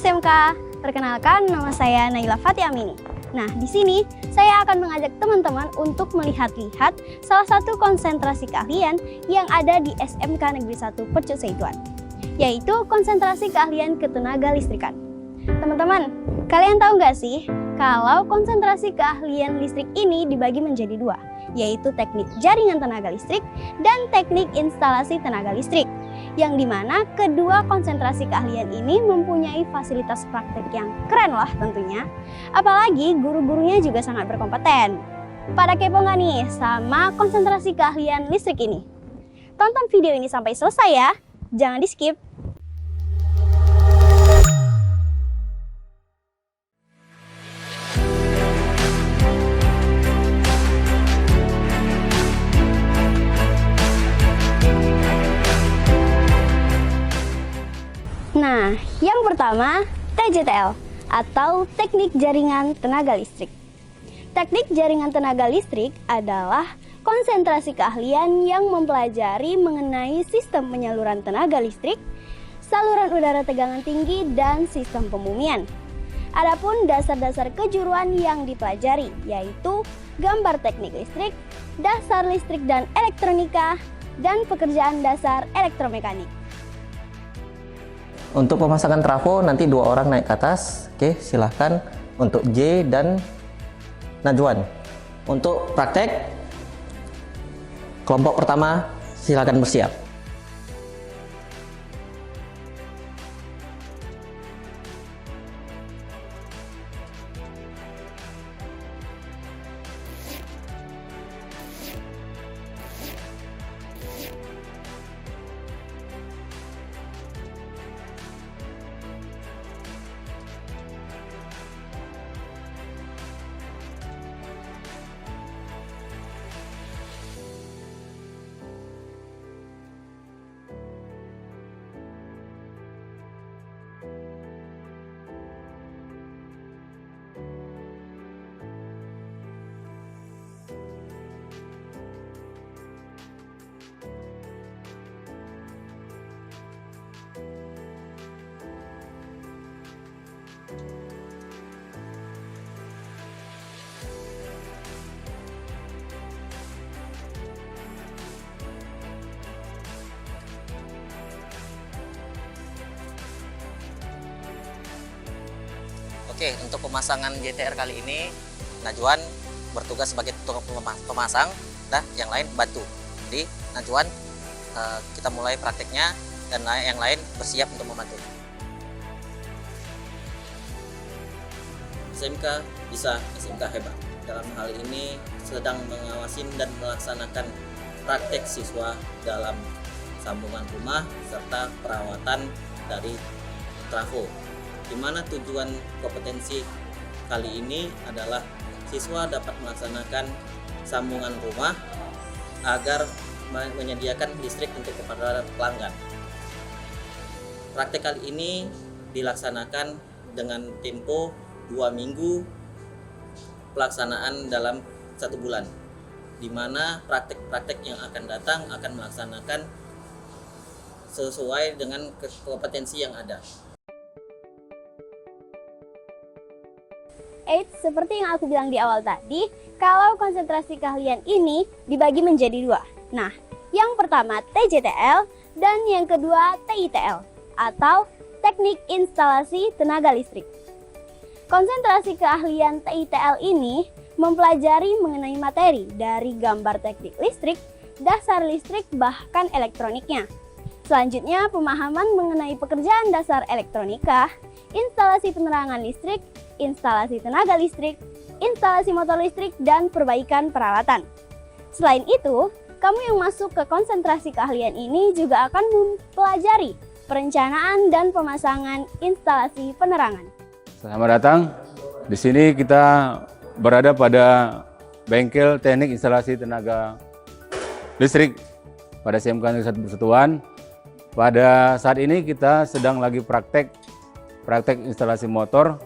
SMK, perkenalkan nama saya Naila Fatia Amini. Nah, di sini saya akan mengajak teman-teman untuk melihat-lihat salah satu konsentrasi keahlian yang ada di SMK Negeri 1 Percut Seituan, yaitu konsentrasi keahlian ketenaga listrikan. Teman-teman, kalian tahu nggak sih kalau konsentrasi keahlian listrik ini dibagi menjadi dua, yaitu teknik jaringan tenaga listrik dan teknik instalasi tenaga listrik, yang dimana kedua konsentrasi keahlian ini mempunyai fasilitas praktek yang keren lah tentunya, apalagi guru-gurunya juga sangat berkompeten. Pada kepo nggak nih sama konsentrasi keahlian listrik ini? Tonton video ini sampai selesai ya, jangan di skip. Nah, yang pertama TJTL atau Teknik Jaringan Tenaga Listrik. Teknik Jaringan Tenaga Listrik adalah konsentrasi keahlian yang mempelajari mengenai sistem penyaluran tenaga listrik, saluran udara tegangan tinggi, dan sistem pemumian. Adapun dasar-dasar kejuruan yang dipelajari yaitu gambar teknik listrik, dasar listrik dan elektronika, dan pekerjaan dasar elektromekanik. Untuk pemasangan trafo nanti 2 orang naik ke atas. Oke, silahkan untuk J dan Najwan. Untuk praktek kelompok pertama silahkan bersiap. Oke, untuk pemasangan JTR kali ini Najwan bertugas sebagai tukang pemasang, yang lain bantu. Jadi Najwan, kita mulai prakteknya dan yang lain bersiap untuk membantu. SMK bisa, SMK hebat. Dalam hal ini sedang mengawasi dan melaksanakan praktek siswa dalam sambungan rumah serta perawatan dari trafo. Di mana tujuan kompetensi kali ini adalah siswa dapat melaksanakan sambungan rumah agar menyediakan listrik untuk kepada pelanggan. Praktek kali ini dilaksanakan dengan tempo 2 minggu pelaksanaan dalam 1 bulan, di mana praktek-praktek yang akan datang akan melaksanakan sesuai dengan kompetensi yang ada. Seperti yang aku bilang di awal tadi, kalau konsentrasi keahlian ini dibagi menjadi 2. Nah, yang pertama TJTL dan yang kedua TITL atau Teknik Instalasi Tenaga Listrik. Konsentrasi keahlian TITL ini mempelajari mengenai materi dari gambar teknik listrik, dasar listrik, bahkan elektroniknya. Selanjutnya, pemahaman mengenai pekerjaan dasar elektronika, instalasi penerangan listrik, instalasi tenaga listrik, instalasi motor listrik, dan perbaikan peralatan. Selain itu, kamu yang masuk ke konsentrasi keahlian ini juga akan mempelajari perencanaan dan pemasangan instalasi penerangan. Selamat datang. Di sini kita berada pada bengkel teknik instalasi tenaga listrik pada SMK Negeri 1 Persatuan. Pada saat ini kita sedang lagi praktek instalasi motor.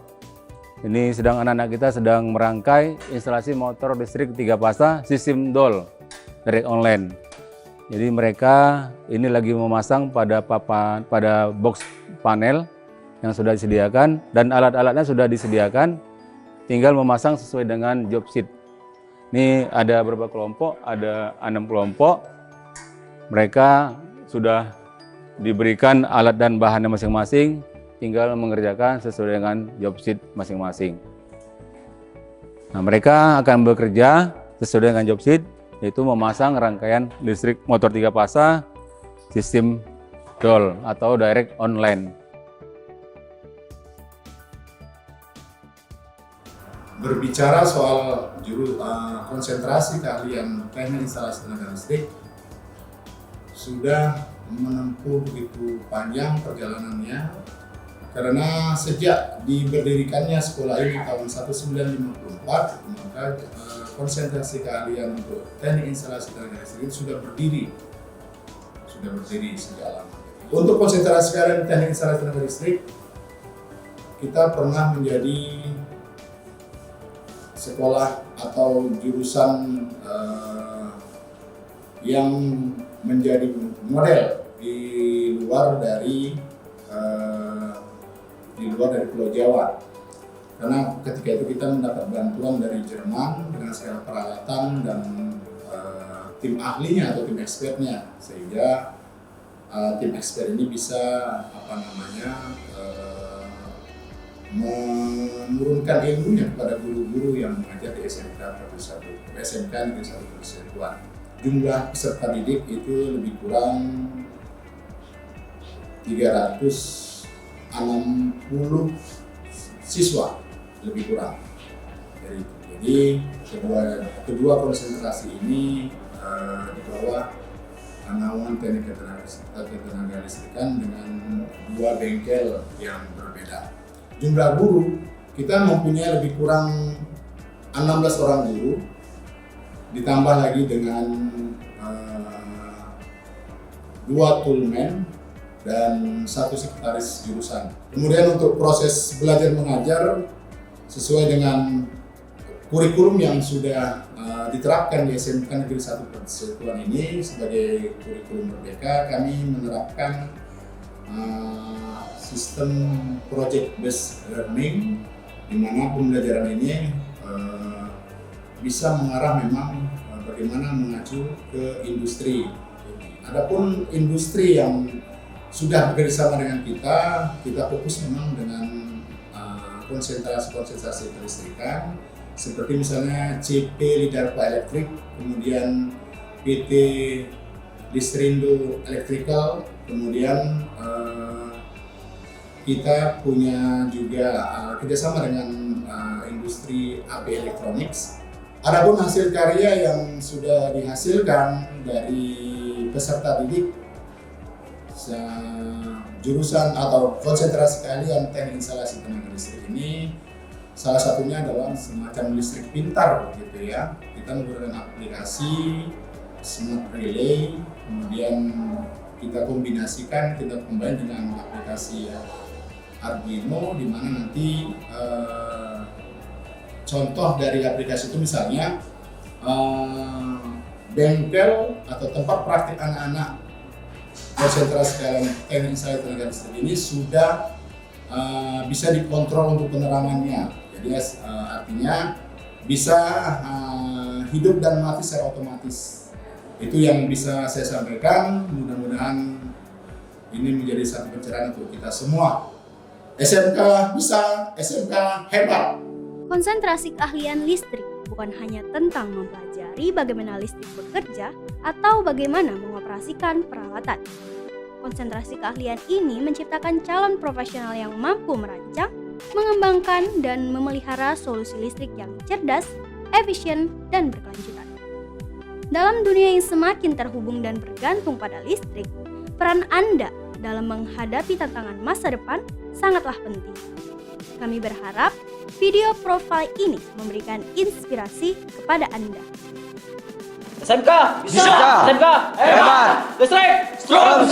Ini sedang anak-anak kita sedang merangkai instalasi motor listrik 3 fasa sistem DOL direct online. Jadi mereka ini lagi memasang pada box panel yang sudah disediakan dan alat-alatnya sudah disediakan, tinggal memasang sesuai dengan job sheet. Ini ada beberapa kelompok, ada 6 kelompok. Mereka sudah diberikan alat dan bahannya masing-masing, tinggal mengerjakan sesuai dengan job sheet masing-masing. Nah, mereka akan bekerja sesuai dengan job sheet, yaitu memasang rangkaian listrik motor 3 fasa sistem DOL atau direct online. Berbicara soal konsentrasi keahlian teknik instalasi tenaga listrik, sudah menempuh begitu panjang perjalanannya, karena sejak diberdirikannya sekolah ini tahun 1954, maka konsentrasi keahlian untuk teknik instalasi tenaga listrik sudah berdiri sejak lama. Untuk konsentrasi keahlian teknik instalasi tenaga listrik, kita pernah menjadi sekolah atau jurusan yang menjadi model di luar dari Pulau Jawa, karena ketika itu kita mendapat bantuan dari Jerman dengan segala peralatan dan tim ahlinya atau tim expertnya, sehingga tim expert ini bisa menurunkan ilmunya kepada guru-guru yang mengajar di SMK Negeri 1 Persatuan. Jumlah peserta didik itu lebih kurang 360 siswa lebih kurang. Jadi kedua konsentrasi ini di bawah naungan teknik ketenaga listrikan dengan 2 bengkel yang berbeda. Jumlah guru, kita mempunyai lebih kurang 16 orang guru, ditambah lagi dengan 2 toolman dan 1 sekretaris jurusan. Kemudian untuk proses belajar mengajar sesuai dengan kurikulum yang sudah diterapkan di SMK Negeri 1 Persatuan ini sebagai kurikulum merdeka, kami menerapkan sistem project based learning, di mana pembelajaran ini bisa mengarah memang bagaimana mengacu ke industri. Adapun industri yang sudah bekerjasama dengan kita fokus memang dengan konsentrasi kelistrikan, seperti misalnya CP Lidarpa Elektrik, kemudian PT Listrindo Electrical, kemudian kita punya juga kerjasama dengan industri AP Electronics. Adapun hasil karya yang sudah dihasilkan dari peserta didik jurusan atau konsentrasi keahlian teknik instalasi tenaga listrik ini, salah satunya adalah semacam listrik pintar gitu ya. Kita menggunakan aplikasi smart relay, kemudian kita kombinasikan, kita combine dengan aplikasi Arduino, di mana nanti contoh dari aplikasi itu misalnya bengkel atau tempat praktik anak-anak konsentrasi keahlian teknik instalasi tenaga listrik ini sudah bisa dikontrol untuk penerangannya. Jadi artinya bisa hidup dan mati secara otomatis. Itu yang bisa saya sampaikan. Mudah-mudahan ini menjadi satu pencerahan untuk kita semua. SMK bisa, SMK hebat. Konsentrasi keahlian listrik bukan hanya tentang mempelajari bagaimana listrik bekerja atau bagaimana mengoperasikan peralatan. Konsentrasi keahlian ini menciptakan calon profesional yang mampu merancang, mengembangkan, dan memelihara solusi listrik yang cerdas, efisien, dan berkelanjutan. Dalam dunia yang semakin terhubung dan bergantung pada listrik, peran Anda dalam menghadapi tantangan masa depan sangatlah penting. Kami berharap video profil ini memberikan inspirasi kepada Anda. SMK bisa, SMK hebat, listrik strong,